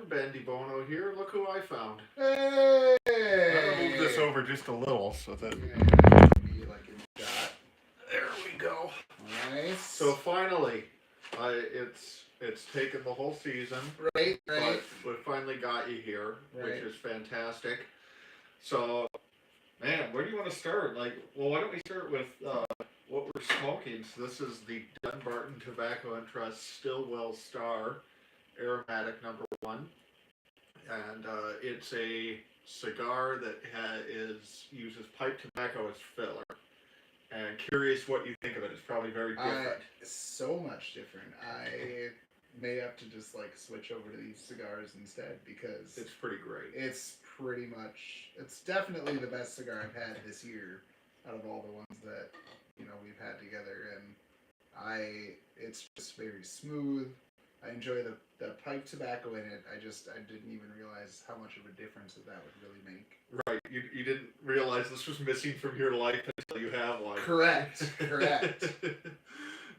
Bandy Bono here. Look who I found. Hey! I'm gonna move this over just a little so that Be like in shot. there we go. Nice. So finally, it's taken the whole season, right. but we finally got you here, which is fantastic. So, man, where do you want to start? Well, why don't we start with what we're smoking? So this is the Dunbarton Tobacco and Trust Stillwell Star Aromatic #1. And it's a cigar that uses pipe tobacco as filler. And curious what you think of it. It's probably very different. So much different. I may have to just switch over to these cigars instead because it's pretty great. It's definitely the best cigar I've had this year out of all the ones that we've had together, and it's just very smooth. I enjoy the pipe tobacco in it. I didn't even realize how much of a difference that would really make. Right. You didn't realize this was missing from your life until you have one. Correct.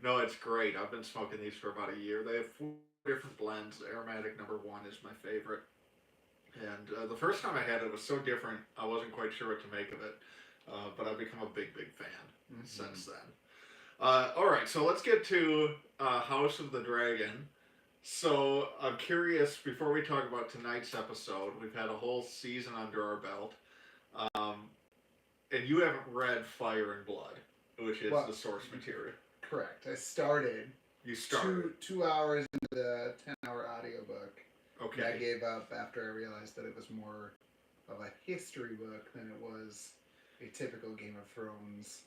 No, it's great. I've been smoking these for about a year. They have 4 different blends. Aromatic #1 is my favorite. And the first time I had it was so different, I wasn't quite sure what to make of it. But I've become a big fan since then. All right, so let's get to House of the Dragon. So I'm curious, before we talk about tonight's episode, we've had a whole season under our belt. And you haven't read Fire and Blood, which is the source material. Correct. I started. You started. 2 hours into the 10-hour audiobook. Okay. And I gave up after I realized that it was more of a history book than it was a typical Game of Thrones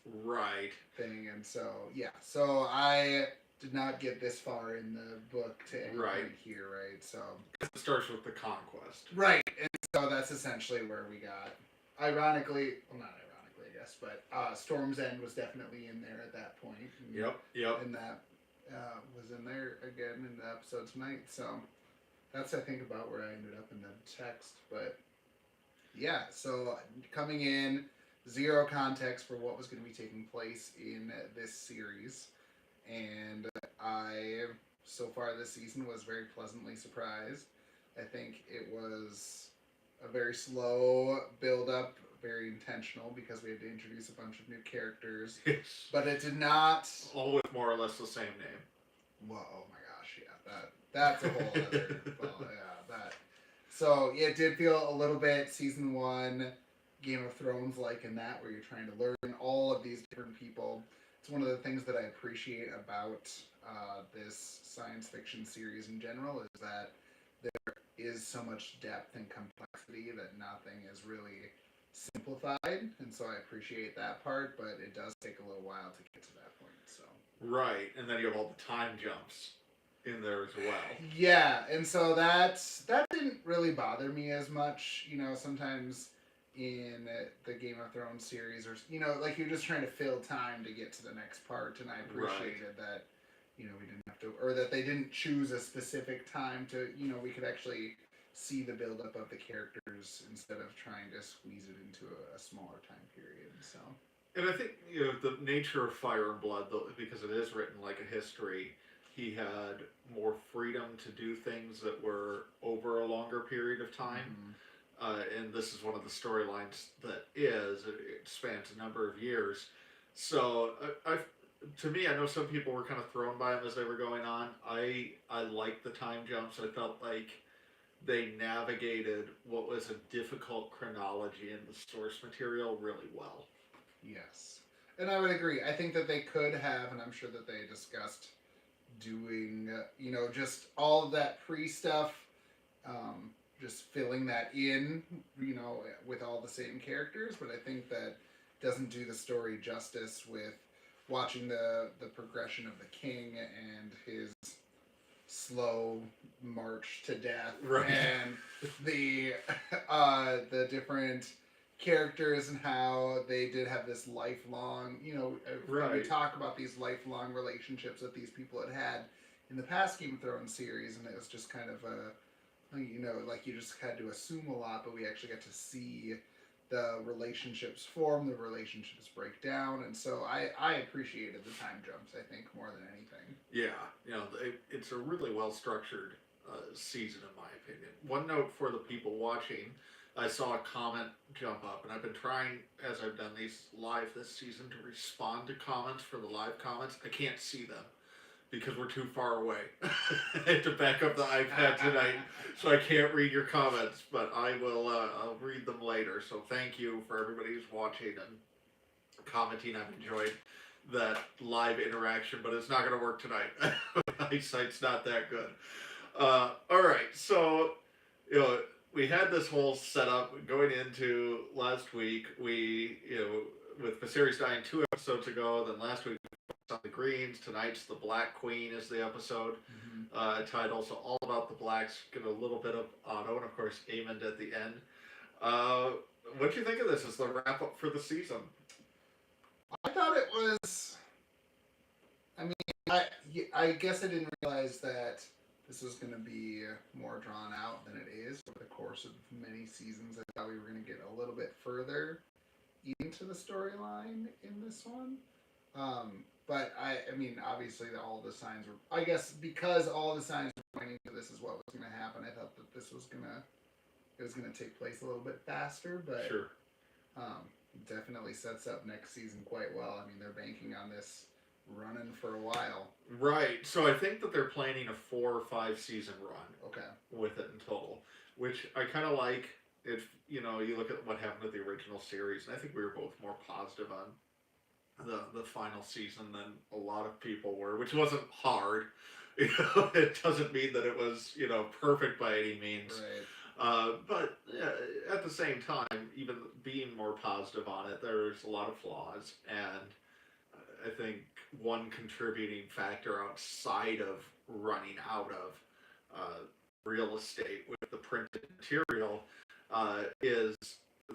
thing. And so, so I did not get this far in the book to any point here, right? So it starts with the conquest. Right. And so that's essentially where we got, ironically, well, not ironically, I guess, but Storm's End was definitely in there at that point. And, Yep. And that was in there again in the episode tonight. So that's, I think, about where I ended up in the text. But yeah, so coming in, zero context for what was going to be taking place in this series. And so far this season, was very pleasantly surprised. I think it was a very slow build-up, very intentional, because we had to introduce a bunch of new characters. But it did not... All with more or less the same name. Well, oh my gosh, yeah, that's a whole other... So, it did feel a little bit Season 1 Game of Thrones-like in that, where you're trying to learn all of these different people. It's one of the things that I appreciate about this science fiction series in general, is that there is so much depth and complexity that nothing is really simplified, and so I appreciate that part, but it does take a little while to get to that point. So right, and then you have all the time jumps in there as well. Yeah, and so that didn't really bother me as much. Sometimes in the Game of Thrones series, or you're just trying to fill time to get to the next part, and I appreciated that we didn't have to, or that they didn't choose a specific time to, we could actually see the buildup of the characters instead of trying to squeeze it into a smaller time period. So, and I think the nature of Fire and Blood, though, because it is written like a history, he had more freedom to do things that were over a longer period of time. And this is one of the storylines that it spans a number of years. So to me, I know some people were kind of thrown by them as they were going on. I liked the time jumps. I felt like they navigated what was a difficult chronology in the source material really well. Yes. And I would agree. I think that they could have, and I'm sure that they discussed doing, just all of that pre-stuff, just filling that in, with all the same characters, but I think that doesn't do the story justice with watching the progression of the king and his slow march to death, and the different characters and how they did have this lifelong, we talk about these lifelong relationships that these people had in the past Game of Thrones series, and it was just kind of you just had to assume a lot, but we actually got to see the relationships form, the relationships break down, and so I appreciated the time jumps, I think, more than anything. Yeah, it's a really well structured season, in my opinion. One note for the people watching: I saw a comment jump up, and I've been trying, as I've done these live this season, to respond to comments for the live comments. I can't see them because we're too far away. I had to back up the iPad tonight, so I can't read your comments, but I will. I'll read them later. So thank you for everybody who's watching and commenting. I've enjoyed that live interaction, but it's not going to work tonight. My eyesight's not that good. All right, so you know we had this whole setup going into last week. We with Viserys dying 2 episodes ago, then last week on the Greens. Tonight's the Black Queen is the episode title, so all about the blacks. Get a little bit of Otto, and of course Aemond at the end. What do you think of this as the wrap up for the season? I thought it was. I mean, I guess I didn't realize that this was going to be more drawn out than it is over the course of many seasons. I thought we were going to get a little bit further into the storyline in this one. But I mean, obviously, all the signs were. I guess because all the signs were pointing to this is what was going to happen. I thought that this was gonna take place a little bit faster. But Sure. Definitely sets up next season quite well. I mean, they're banking on this running for a while. Right. So I think that they're planning a 4 or 5 season run. Okay. With it in total, which I kind of like. If you look at what happened with the original series, and I think we were both more positive on the final season than a lot of people were, which wasn't hard. It doesn't mean that it was perfect by any means. Right. But at the same time, even being more positive on it, there's a lot of flaws, and I think one contributing factor outside of running out of real estate with the printed material is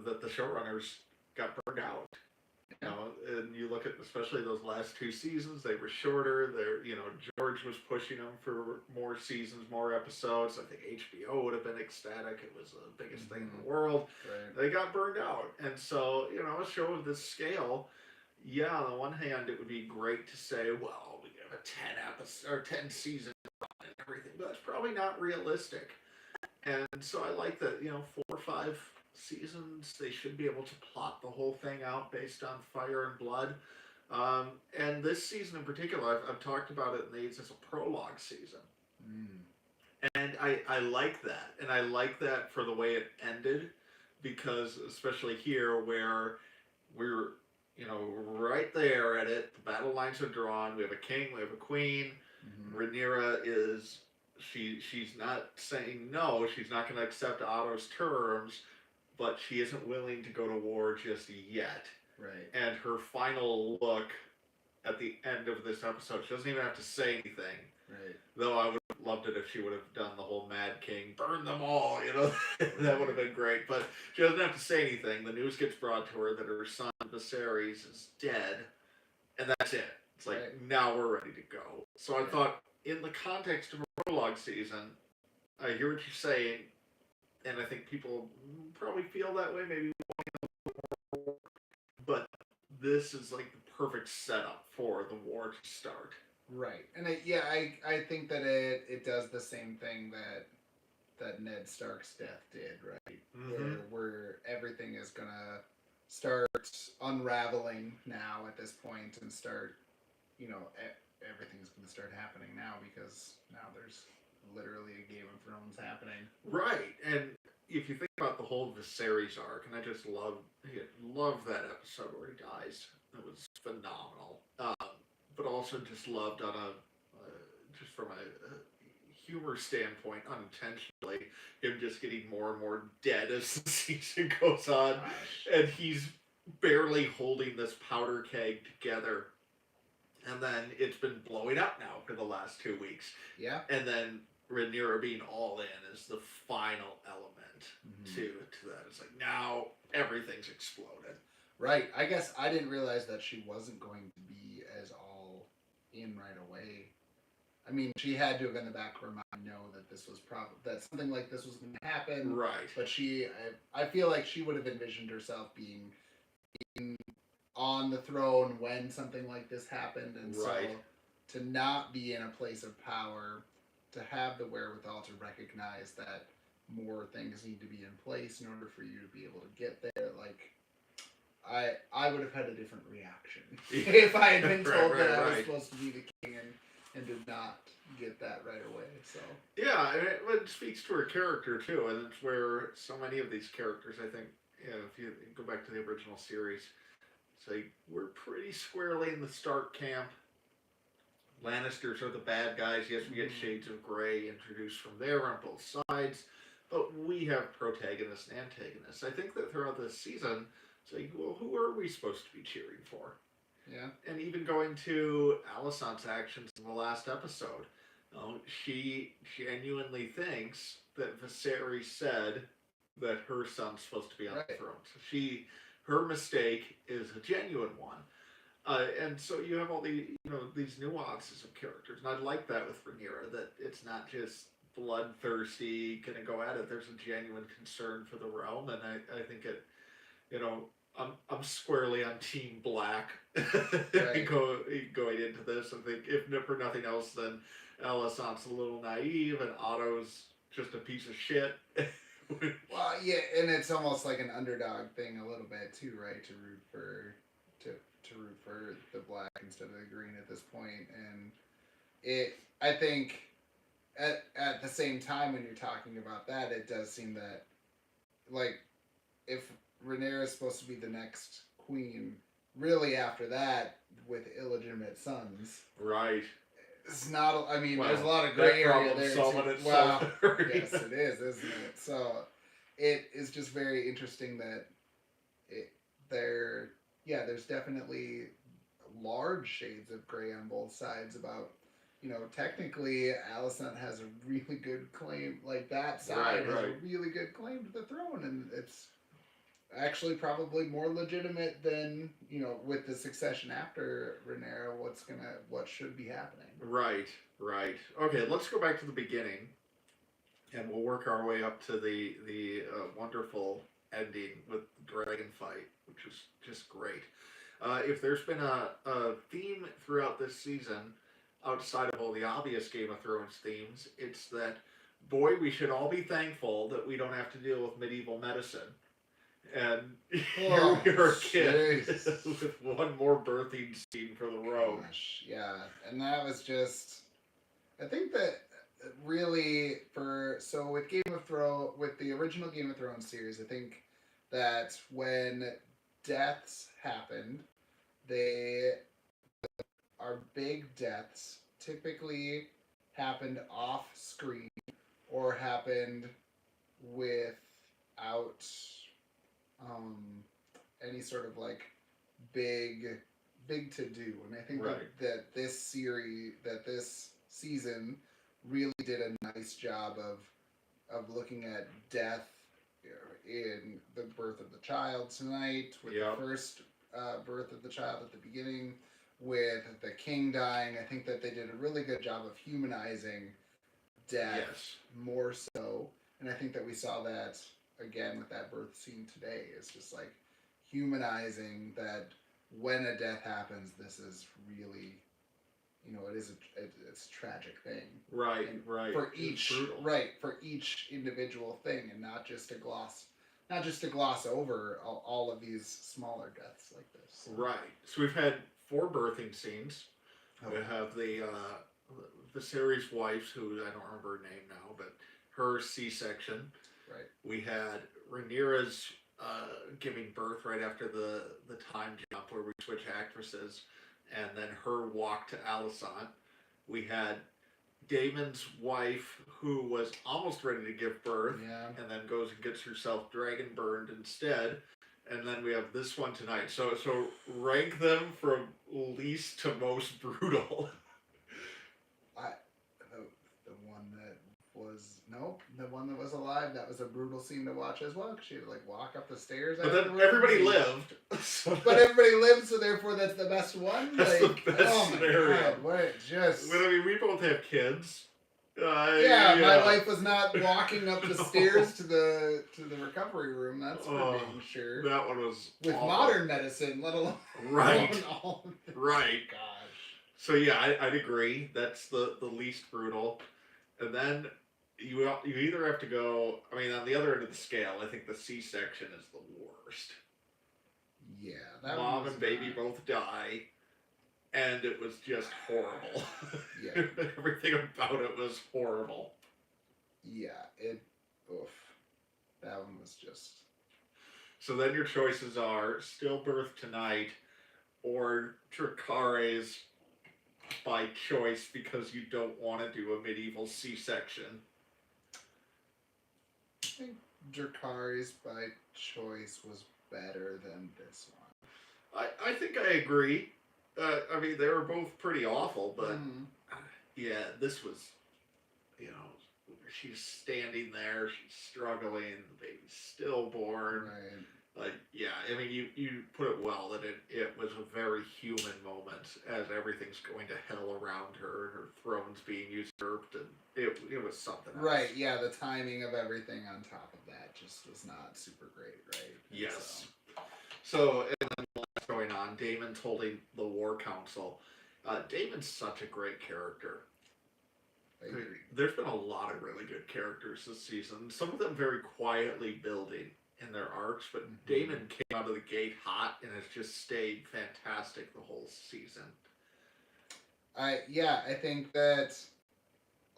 that the showrunners got burned out. And you look at especially those last 2 seasons; they were shorter. George was pushing them for more seasons, more episodes. I think HBO would have been ecstatic; it was the biggest thing in the world. Right. They got burned out, and so a show of this scale, yeah. On the one hand, it would be great to say, well, we have a 10 season run and everything, but that's probably not realistic. And so I like that 4 or 5 seasons, they should be able to plot the whole thing out based on Fire and Blood. And this season in particular, I've talked about it in these as a prologue season. And I like that. And I like that for the way it ended, because especially here where we're right there at it, the battle lines are drawn, we have a king, we have a queen. Rhaenyra is she's not saying no, she's not going to accept Otto's terms, but she isn't willing to go to war just yet. Right. And her final look at the end of this episode, she doesn't even have to say anything. Right. Though I would have loved it if she would have done the whole Mad King, burn them all, that would have been great. But she doesn't have to say anything. The news gets brought to her that her son Viserys is dead, and that's it. It's like, now we're ready to go. So I thought, in the context of a prologue season, I hear what you're saying, and I think people probably feel that way, maybe, but this is like the perfect setup for the war to start. Right. And I think that it does the same thing that Ned Stark's death did, right? Where everything is gonna start unraveling now at this point, and start, everything's gonna start happening now, because now there's literally a Game of Thrones happening. Right. And if you think about the whole Viserys arc, and I just love that episode where he dies. It was phenomenal. But also just loved on just from a humor standpoint, unintentionally, him just getting more and more dead as the season goes on. And he's barely holding this powder keg together. And then it's been blowing up now for the last 2 weeks. Yeah. And then Rhaenyra being all in is the final element to that. It's like, now everything's exploded. Right. I guess I didn't realize that she wasn't going to be as all in right away. I mean, she had to have in the back of her mind know that this was that something like this was going to happen. Right. But I feel like she would have envisioned herself being on the throne when something like this happened, and so to not be in a place of power, to have the wherewithal to recognize that more things need to be in place in order for you to be able to get there. Like, I would have had a different reaction if I had been told that I was supposed to be the king and did not get that right away. So yeah, and it speaks to her character too, and it's where so many of these characters, I think, if you go back to the original series, it's like we're pretty squarely in the Stark camp. Lannisters are the bad guys. Yes, we get shades of gray introduced from there on both sides, but we have protagonists and antagonists. I think that throughout this season, it's like, well, who are we supposed to be cheering for? yeah, And even going to Alicent's actions in the last episode, she genuinely thinks that Viserys said that her son's supposed to be on the throne. So her mistake is a genuine one. And so you have all these nuances of characters, and I like that with Rhaenyra, that it's not just bloodthirsty, gonna go at it. There's a genuine concern for the realm, and I think it, I'm squarely on Team Black going into this. I think if for nothing else, then Alicent's a little naive, and Otto's just a piece of shit. Well, yeah, and it's almost like an underdog thing a little bit too, right? To root for the black instead of the green at this point, and I think at the same time when you're talking about that, it does seem that, like, if Rhaenyra is supposed to be the next queen, really after that with illegitimate sons, right? It's not. I mean, there's a lot of gray area there too. Well, yes, it is, isn't it? So it is just very interesting that there's definitely large shades of gray on both sides about, technically Alicent has a really good claim, like that side has a really good claim to the throne, and it's actually probably more legitimate than, with the succession after Rhaenyra, what should be happening. Right. Okay, let's go back to the beginning, and we'll work our way up to the wonderful ending with the dragon fight, which is just great. If there's been a theme throughout this season, outside of all the obvious Game of Thrones themes, it's that, boy, we should all be thankful that we don't have to deal with medieval medicine. And here we are again with one more birthing scene for the rogue. Yeah, and that was just, I think that really with with the original Game of Thrones series, I think that when deaths happened, our big deaths typically happened off screen or happened without any sort of like big to do, and I think that this season really did a nice job of looking at death in the birth of the child tonight, with the first birth of the child at the beginning, with the king dying. I think that they did a really good job of humanizing death more so, and I think that we saw that again with that birth scene today. It's just like humanizing that when a death happens, this is really, it's a tragic thing. Right. For each individual thing, and not just to gloss over all of these smaller deaths like this. Right. So we've had 4 birthing scenes. We have the Viserys' wife, who I don't remember her name now, but her C-section. Right. We had Rhaenyra's giving birth right after the time jump where we switch actresses, and then her walk to Alicent. We had Daemon's wife, who was almost ready to give birth, and then goes and gets herself dragon burned instead. And then we have this one tonight. So rank them from least to most brutal. The one that was alive, that was a brutal scene to watch as well, because she had to walk up the stairs. But then everybody lived. But everybody lived, so therefore that's the best one? That's the best scenario. God, what just... Well, I mean, we both have kids. My wife was not walking up the stairs to the recovery room, that's for being sure. That one was with awful. Modern medicine, let alone... Right. All of this. Right. Gosh. So yeah, I'd agree. That's the least brutal. And then you either have to go. I mean, on the other end of the scale, I think the C-section is the worst. Yeah, that one Mom was and baby not. both die, and it was just horrible. Yeah. Everything about it was horrible. Yeah, it. Oof. That one was just. So then your choices are stillbirth tonight or Dracarys by choice because you don't want to do a medieval C-section. I think Dracarys by choice was better than this one. I think I agree. I mean, they were both pretty awful, but yeah, this was, you know, she's standing there, she's struggling, the baby's stillborn. Right. Like, yeah, I mean, you put it well that it was a very human moment as everything's going to hell around her, her throne's being usurped, and it was something else. Right, yeah, the timing of everything on top of that just was not super great, right? And yes. So, and then what's going on? Daemon's holding the War Council. Daemon's such a great character. I agree. There's been a lot of really good characters this season. Some of them very quietly building in their arcs, but Daemon came out of the gate hot and has just stayed fantastic the whole season. I think that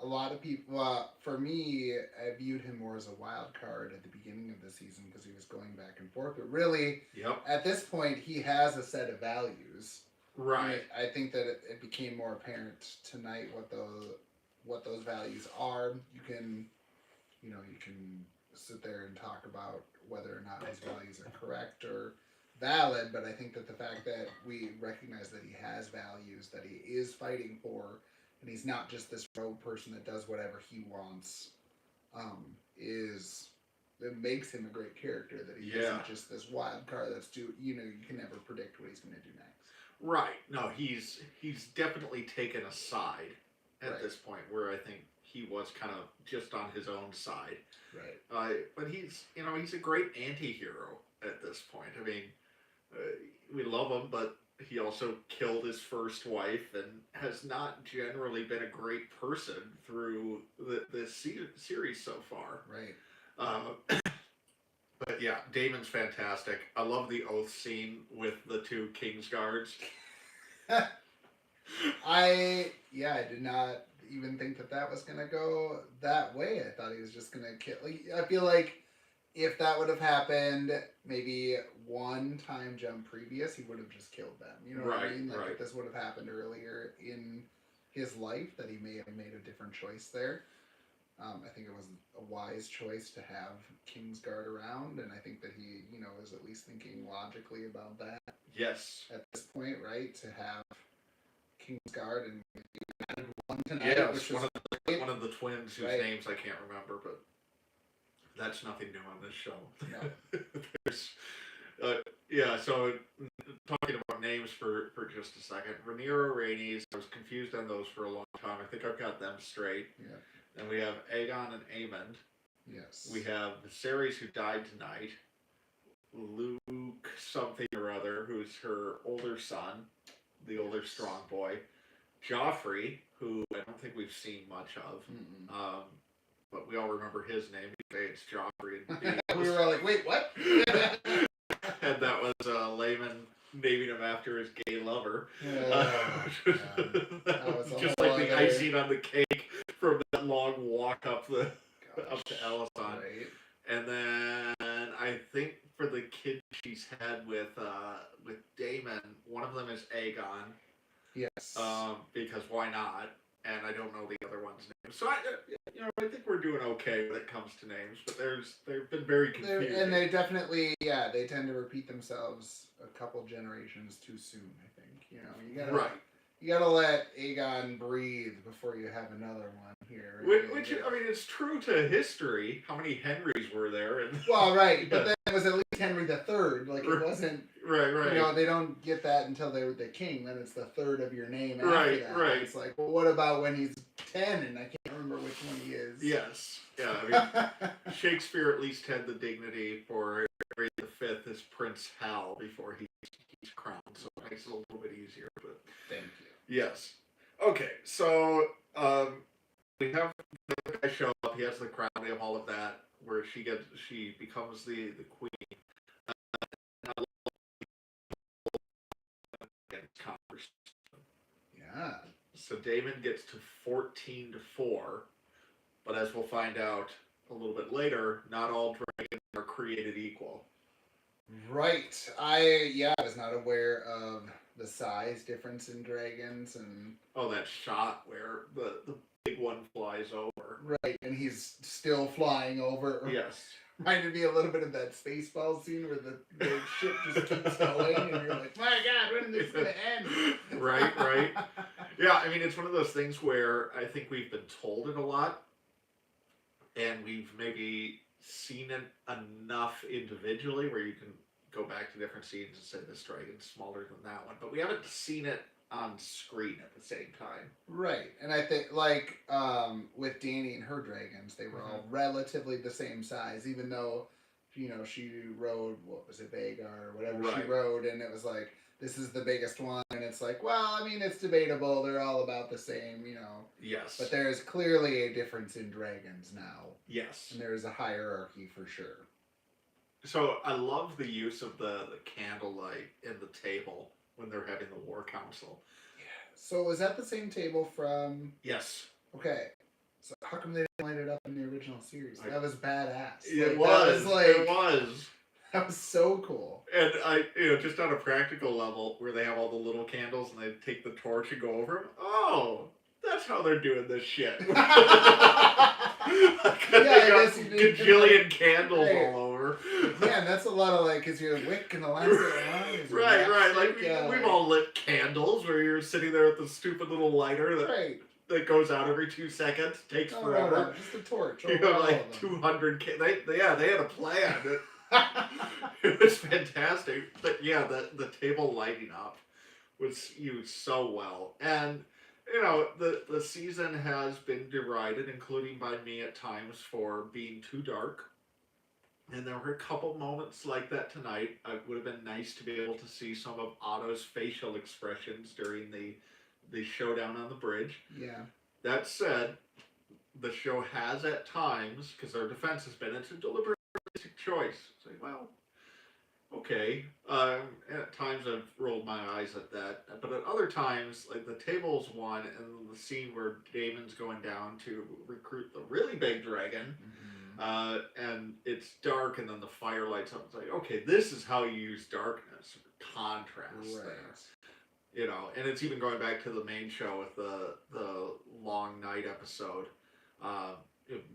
a lot of people, for me, I viewed him more as a wild card at the beginning of the season because he was going back and forth. But really, at this point, he has a set of values. Right. I think that it became more apparent tonight what those values are. You can sit there and talk about whether or not his values are correct or valid, but I think that the fact that we recognize that he has values, that he is fighting for, and he's not just this rogue person that does whatever he wants, it makes him a great character. That he isn't just this wild card that's you can never predict what he's going to do next. Right. No, he's definitely taken a side at this point, where I think he was kind of just on his own side. Right. But he's a great anti-hero at this point. I mean, we love him, but he also killed his first wife and has not generally been a great person through this series so far. Right. But yeah, Daemon's fantastic. I love the oath scene with the two King's Guards. I did not even think that was going to go that way. I thought he was just going to kill. I feel like if that would have happened maybe one time jump previous, he would have just killed them. You know what I mean? Like if this would have happened earlier in his life, that he may have made a different choice there. I think it was a wise choice to have Kingsguard around, and I think that he, is at least thinking logically about that. Yes. At this point, right, to have Kingsguard and added one tonight. Yeah, which one of the twins whose names I can't remember, but that's nothing new on this show. No. So talking about names for just a second. Rhaenyra, Rhaenys, I was confused on those for a long time. I think I've got them straight. Yeah. And we have Aegon and Aemond. Yes. We have Viserys, who died tonight. Luke something or other, who's her older son, the older strong boy. Joffrey, who I don't think we've seen much of. But we all remember his name. It's Joffrey. And we were all like, wait, what? And that was Layman naming him after his gay lover. Just like the icing on the cake from that long walk up to Alisson. Right. And then I think for the kid she's had with Daemon, one of them is Aegon. Yes. Because why not? And I don't know the other one's name. So I think we're doing okay when it comes to names, but they've been very confusing. And they definitely, they tend to repeat themselves a couple generations too soon, I think. You gotta let Aegon breathe before you have another one here. Right? Which I mean, it's true to history. How many Henrys were there? Well, right, but then it was at least Henry the Third. Like it wasn't. Right. They don't get that until they were the king. Then it's the third of your name after that. Right. It's like, well, what about when he's 10 and I can't remember which one he is? Yes. Yeah. I mean, Shakespeare at least had the dignity for Henry V as Prince Hal before he's crowned, so it makes it a little bit easier. But thank you. Yes. Okay. So we have the she becomes the queen. I love conversation. Yeah. So Damon gets to 14-4, but as we'll find out a little bit later, not all dragons are created equal. Right. I was not aware of the size difference in dragons and Oh, that shot where the big one flies over. right, and he's still flying over. Yes. Reminded me a little bit of that Spaceball scene where the ship just keeps going and you're like, my God, when is this gonna end? Right. Yeah, I mean it's one of those things where I think we've been told it a lot, and we've maybe seen it enough individually where you can go back to different scenes and say this dragon's smaller than that one, but we haven't seen it on screen at the same time. Right, and I think with Dany and her dragons, they were all relatively the same size, even though she rode what was it, Vagar or whatever she Right. rode, and it was like this is the biggest one, and it's like, well, I mean, it's debatable. They're all about the same, Yes. But there's clearly a difference in dragons now. Yes. And there is a hierarchy for sure. So I love the use of the candlelight in the table when they're having the war council. Yeah. So was that the same table from? Yes. Okay. So how come they didn't light it up in the original series? That was badass. It was. That was so cool. And just on a practical level, where they have all the little candles and they take the torch and go over them. Oh, that's how they're doing this shit. They got gajillion candles all over. Yeah, and that's a lot of because your wick can last it long. Right. We've all lit candles where you're sitting there with the stupid little lighter that goes out every 2 seconds, takes forever. No, just a torch. You have 200. They had a plan. It was fantastic. But yeah, the table lighting up was used so well. And the season has been derided, including by me at times, for being too dark. And there were a couple moments like that tonight. It would have been nice to be able to see some of Otto's facial expressions during the showdown on the bridge. Yeah. That said, the show has at times, because their defense has been, it's a deliberate choice. It's like, well, okay. At times I've rolled my eyes at that, but at other times, like the table's one, and the scene where Damon's going down to recruit the really big dragon, and it's dark, and then the fire lights up. It's like, okay, this is how you use darkness, contrast there. And it's even going back to the main show with the long night episode.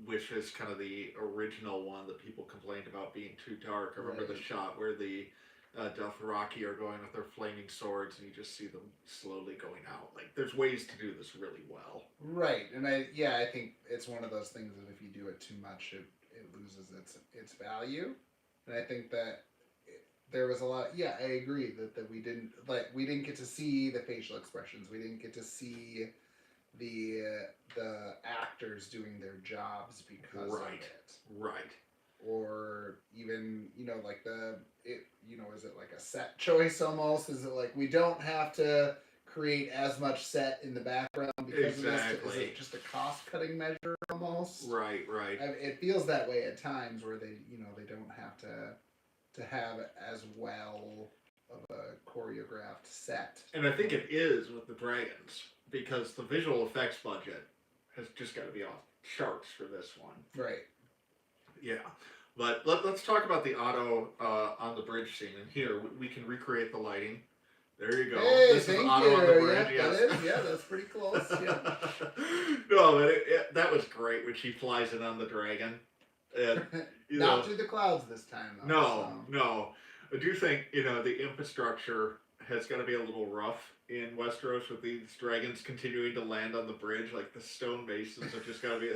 Which is kind of the original one that people complained about being too dark. I remember the shot where the Dothraki are going with their flaming swords, and you just see them slowly going out. Like, there's ways to do this really well. Right, and I think it's one of those things that if you do it too much, it loses its value. And I think that there was a lot. Yeah, I agree that we didn't get to see the facial expressions. We didn't get to see the actors doing their jobs because of it. Right. Or even, is it like a set choice almost? Is it like we don't have to create as much set in the background because of this? Is it just a cost-cutting measure almost? Right. It feels that way at times where they don't have to have as well of a choreographed set. And I think it is with the dragons, because the visual effects budget has just got to be off charts for this one. Right. Yeah. But let's talk about the Otto on the bridge scene. And here, we can recreate the lighting. There you go. Hey, this thank is Otto you. on the bridge. Yeah, that's pretty close. Yeah. No, but that was great when she flies in on the dragon. And, Not through the clouds this time, though. No. I do think, the infrastructure has got to be a little rough in Westeros with these dragons continuing to land on the bridge. Like, the stone masons have just got to be...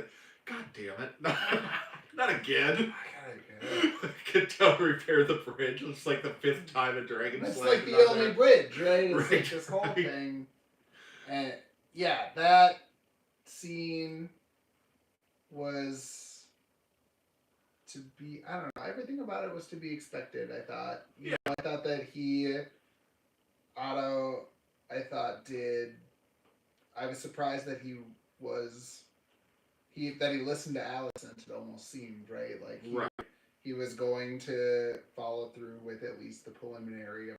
God damn it. Not again. Get down, repair the bridge. It's like the 5th time a dragon That's landed like the only bridge, right? It's right. like this whole thing. And, yeah, that scene was... to be, I don't know, everything about it was to be expected, I thought. I thought that Otto, I was surprised that he listened to Alicent. It almost seemed right, like Right. he was going to follow through with at least the preliminary of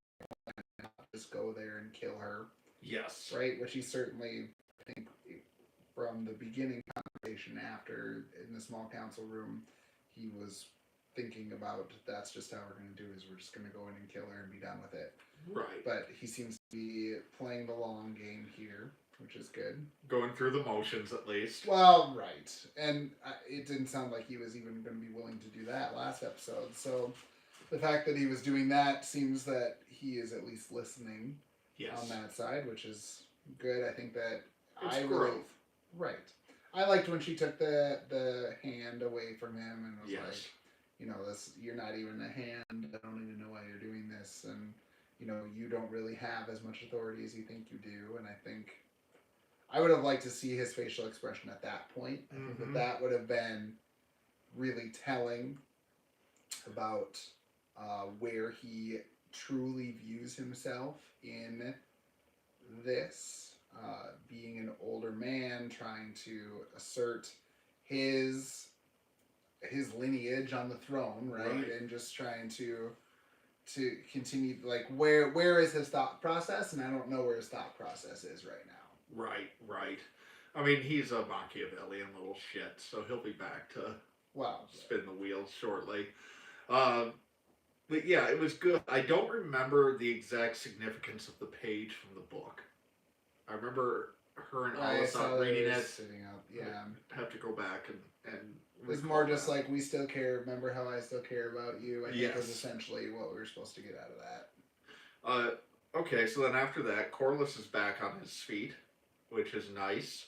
not just go there and kill her, Yes. right? Which he certainly, I think, from the beginning conversation after in the small council room, he was thinking about that's just how we're going to do is we're just going to go in and kill her and be done with it. Right. But he seems to be playing the long game here, which is good. Going through the motions at least. Well, right. And it didn't sound like he was even going to be willing to do that last episode. So the fact that he was doing that seems that he is at least listening Yes. on that side, which is good. I think that It's growth. Right. I liked when she took the hand away from him and was Yes. like, you know, this you're not even a hand. I don't even know why you're doing this, and you know, you don't really have as much authority as you think you do. And I think I would have liked to see his facial expression at that point. I think that would have been really telling about where he truly views himself in this. Being an older man trying to assert his lineage on the throne, right? And just trying to continue, like, where is his thought process? And I don't know where his thought process is right now. Right. I mean, he's a Machiavellian little shit, so he'll be back to spin the wheels shortly. But yeah, it was good. I don't remember the exact significance of the page from the book. I remember her and Alyssant reading it. Sitting up, yeah. I have to go back and it was more just like, we still care. Remember how I still care about you? I think was essentially what we were supposed to get out of that. Okay, so then after that, Corlys is back on his feet, which is nice.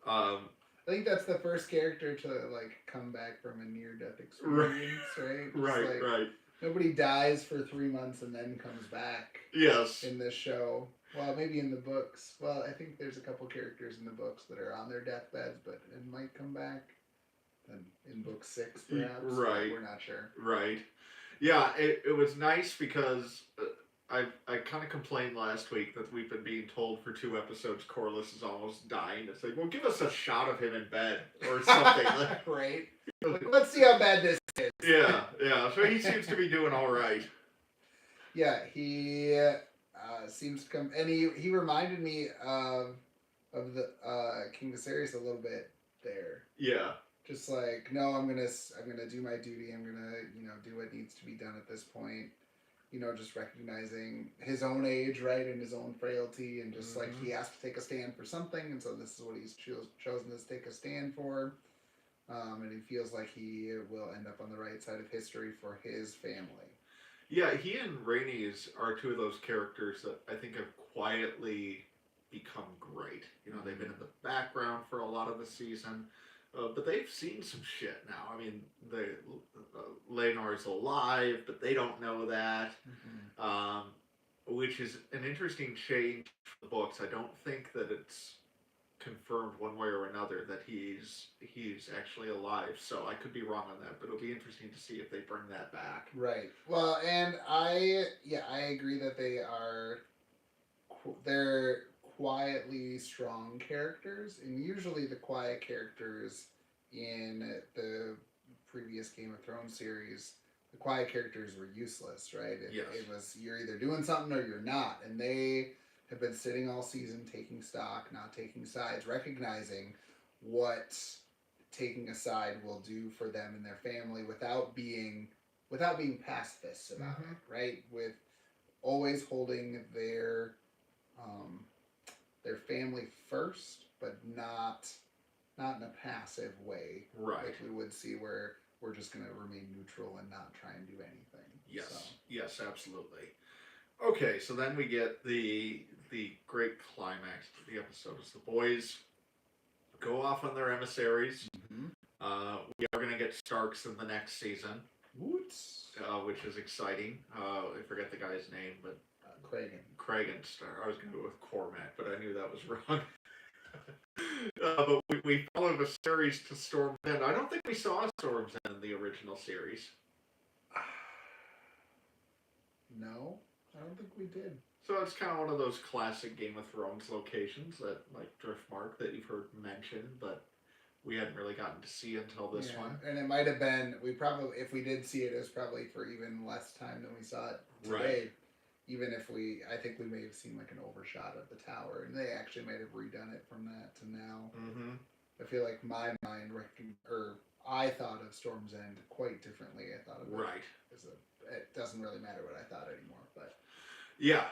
I think that's the first character to like come back from a near-death experience, right? Right. Nobody dies for 3 months and then comes back. Yes. In this show. Well, maybe in the books. Well, I think there's a couple characters in the books that are on their deathbeds, but it might come back. And in book 6, perhaps. Right. We're not sure. Right. Yeah, it was nice because I kind of complained last week that we've been being told for 2 episodes Corlys is almost dying. It's like, well, give us a shot of him in bed or something. Right. Let's see how bad this is. Yeah. So he seems to be doing all right. Yeah, he seems to come, and he reminded me of the King Viserys a little bit there. Yeah. Just like, no, I'm gonna do my duty. I'm gonna do what needs to be done at this point. Just recognizing his own age, right, and his own frailty, and just like he has to take a stand for something, and so this is what he's chosen to take a stand for. And he feels like he will end up on the right side of history for his family. Yeah, he and Rhaenys are 2 of those characters that I think have quietly become great. They've been in the background for a lot of the season, but they've seen some shit now. I mean, Laenor's alive, but they don't know that, which is an interesting change for the books. I don't think that it's confirmed one way or another that he's actually alive, so I could be wrong on that, but it'll be interesting to see if they bring that back. Right. Well, and I agree that they're quietly strong characters, and usually the quiet characters in the previous Game of Thrones series, the quiet characters were useless, right? It was, you're either doing something or you're not, and they have been sitting all season taking stock, not taking sides, recognizing what taking a side will do for them and their family without being pacifists about it, right? With always holding their family first, but not in a passive way, right? Like we would see where we're just going to remain neutral and not try and do anything. Yes, absolutely. Okay, so then we get the great climax of the episode as the boys go off on their emissaries. We are going to get Starks in the next season, which is exciting. I forget the guy's name, but Cragen Stark. I was going to go with Cormac, but I knew that was wrong. But we followed the series to Storm's End. I don't think we saw Storm's End in the original series. No, I don't think we did. So it's kind of one of those classic Game of Thrones locations that, like Driftmark, that you've heard mentioned, but we hadn't really gotten to see until this one. And it might have been, if we did see it, it was probably for even less time than we saw it today. Right. Even if I think we may have seen like an overshot of the tower, and they actually might have redone it from that to now. Mm-hmm. I feel like my mind I thought of Storm's End quite differently. I thought of it doesn't really matter what I thought anymore, but yeah,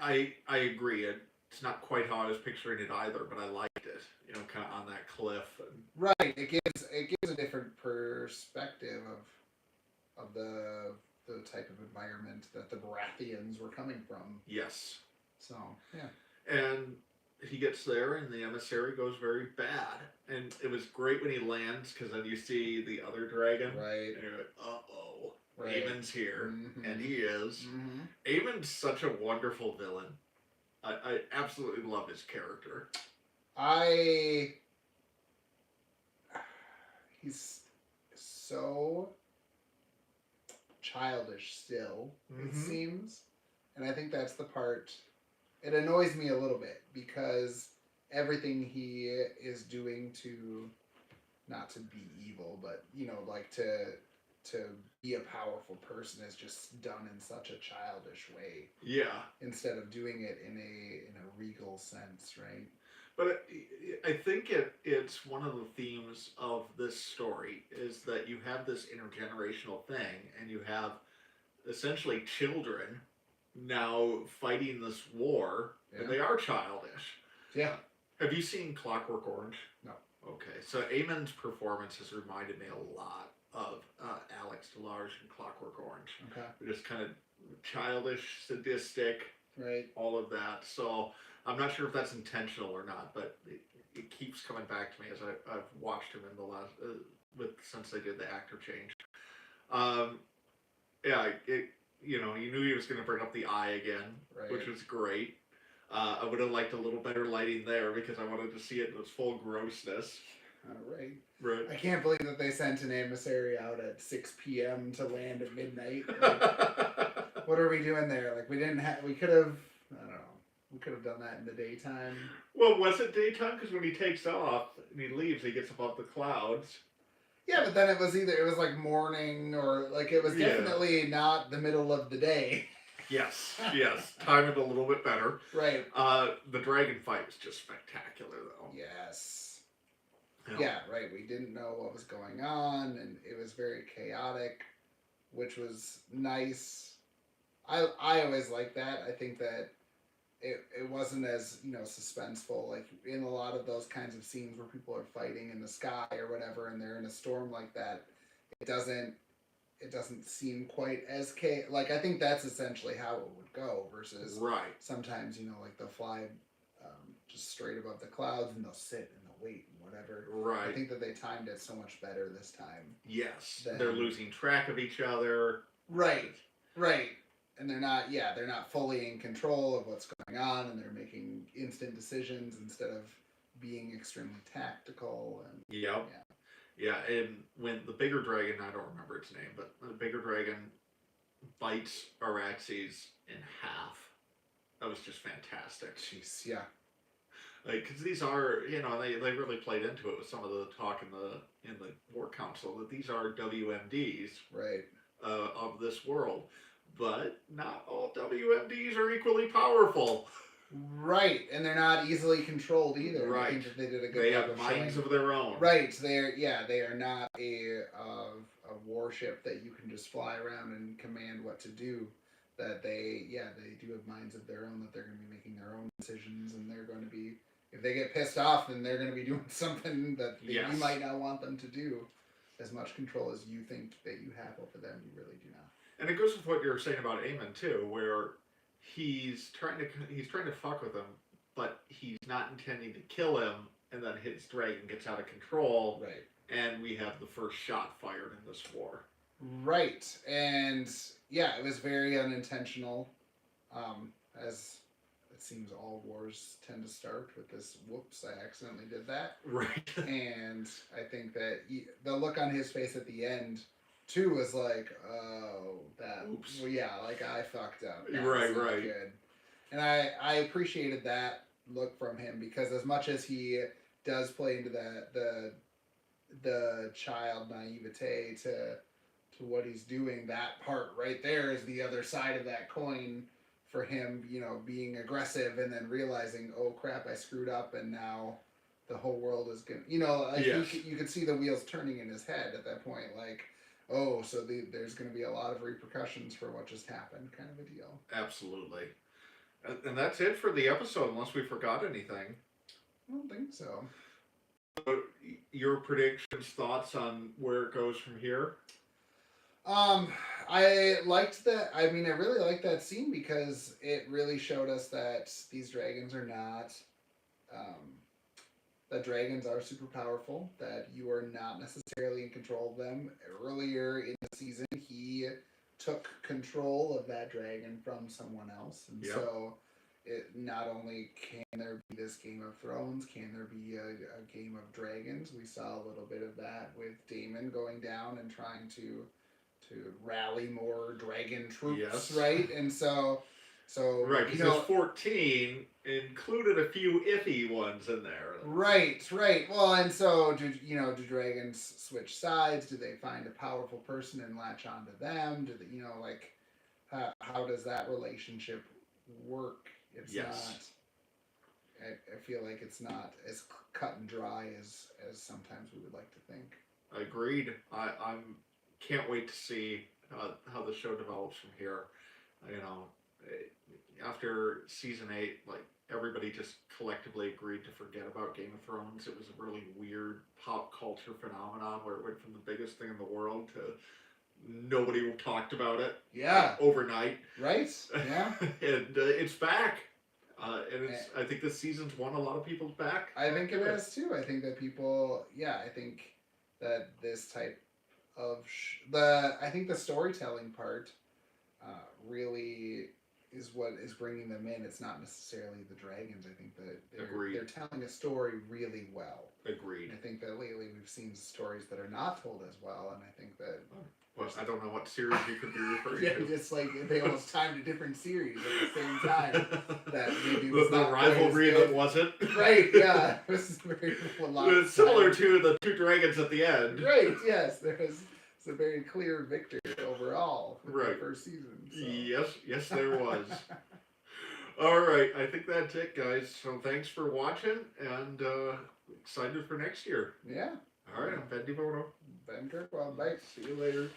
I agree. It's not quite how I was picturing it either, but I liked it. You know, kind of on that cliff. Right. It gives a different perspective of the type of environment that the Baratheons were coming from. Yes. So yeah. And he gets there, and the emissary goes very bad. And it was great when he lands, because then you see the other dragon. Right. And you're like, uh-oh. Right. Aemon's here. Mm-hmm. And he is. Mm-hmm. Aemon's such a wonderful villain. I absolutely love his character. He's so childish still, it seems. And I think that's the part. It annoys me a little bit, because everything he is doing to, not to be evil, but, you know, like to be a powerful person is just done in such a childish way. Yeah. Instead of doing it in a regal sense, right? But I think it's one of the themes of this story is that you have this intergenerational thing, and you have essentially children now fighting this war, and they are childish. Yeah. Have you seen Clockwork Orange? No. Okay, so Aemon's performance has reminded me a lot of Alex DeLarge in Clockwork Orange. Okay. Just kind of childish, sadistic, right? All of that. So I'm not sure if that's intentional or not, but it keeps coming back to me as I've watched him in the last since they did the actor change. You knew he was going to bring up the eye again, right. Which was great. I would have liked a little better lighting there, because I wanted to see it in its full grossness. Right. Right. I can't believe that they sent an emissary out at 6 p.m. to land at midnight. Like, what are we doing there? Like, we could have, I don't know, we could have done that in the daytime. Well, was it daytime? Because when he takes off and he leaves, he gets above the clouds. Yeah, but then it was like morning, or like it was definitely not the middle of the day. Yes. Time it a little bit better. Right. The dragon fight was just spectacular, though. Yes. Yeah, right. We didn't know what was going on, and it was very chaotic, which was nice. I always like that. I think that it wasn't as, suspenseful, like in a lot of those kinds of scenes where people are fighting in the sky or whatever, and they're in a storm like that. It doesn't seem quite as like, I think that's essentially how it would go, versus sometimes, like they'll fly just straight above the clouds, and they'll sit and they'll wait and whatever. Right. I think that they timed it so much better this time. Yes. They're losing track of each other. Right. And they're not fully in control of what's going on, and they're making instant decisions instead of being extremely tactical. And Yep. Yeah, and when the bigger dragon, I don't remember its name, but the bigger dragon bites Araxes in half. That was just fantastic. Jeez, yeah. Like, because these are, they really played into it with some of the talk in the War Council, that these are WMDs, right, of this world, but not all WMDs are equally powerful. Right, and they're not easily controlled either. Right, I think that they did a good They job have minds of their own. Right, they are not a warship that you can just fly around and command what to do. That they do have minds of their own, that they're going to be making their own decisions, and they're going to be, if they get pissed off, then they're going to be doing something that you might not want them to do. As much control as you think that you have over them, you really do not. And it goes with what you were saying about Aemon too, where he's trying to fuck with him, but he's not intending to kill him, and then his dragon gets out of control. Right. And we have the first shot fired in this war. Right. And yeah, it was very unintentional. As it seems all wars tend to start with this, whoops, I accidentally did that. Right. And I think that the look on his face at the end too was like, oh, that, oops. Well, yeah, like I fucked up. Right. Good. And I appreciated that look from him, because as much as he does play into the the child naivete to what he's doing. That part right there is the other side of that coin for him, being aggressive and then realizing, oh crap, I screwed up, and now the whole world is gonna, like Yes. you could see the wheels turning in his head at that point, like, oh, so there's going to be a lot of repercussions for what just happened, kind of a deal. Absolutely. And that's it for the episode, unless we forgot anything. I don't think so. Your predictions, thoughts on where it goes from here? I liked that. I mean, I really liked that scene because it really showed us that these dragons are not. That dragons are super powerful. That you are not necessarily in control of them. Earlier in the season, he took control of that dragon from someone else, and Yep. so it not only can there be this Game of Thrones, can there be a Game of Dragons? We saw a little bit of that with Daemon going down and trying to rally more dragon troops, Yes. right? And so Right, because 14 included a few iffy ones in there. Right. Well, and so do dragons switch sides? Do they find a powerful person and latch onto them? Do they, like, how does that relationship work? It's Yes. not. I feel like it's not as cut and dry as sometimes we would like to think. Agreed. I'm can't wait to see how the show develops from here. After season 8, like, everybody just collectively agreed to forget about Game of Thrones. It was a really weird pop culture phenomenon where it went from the biggest thing in the world to nobody talked about it. Yeah. Like, overnight. Right. Yeah. And it's back. And I think this season's won a lot of people's back. I think it has too. I think that people. Yeah. I think that this type of I think the storytelling part really is what is bringing them in. It's not necessarily the dragons. I think that they're telling a story really well. Agreed. And I think that lately we've seen stories that are not told as well, and I think that. Well, I don't know what series you could be referring to. Yeah, just like they almost timed a different series at the same time. That maybe was the rivalry that wasn't. Right. Yeah. It was very it's similar to the two dragons at the end. Right. Yes. It's a very clear victor overall for the first season. So. Yes, there was. All right, I think that's it, guys. So thanks for watching, and excited for next year. Yeah. All right, I'm Ben DeVoto. Ben Kirkwell. Bye. See you later.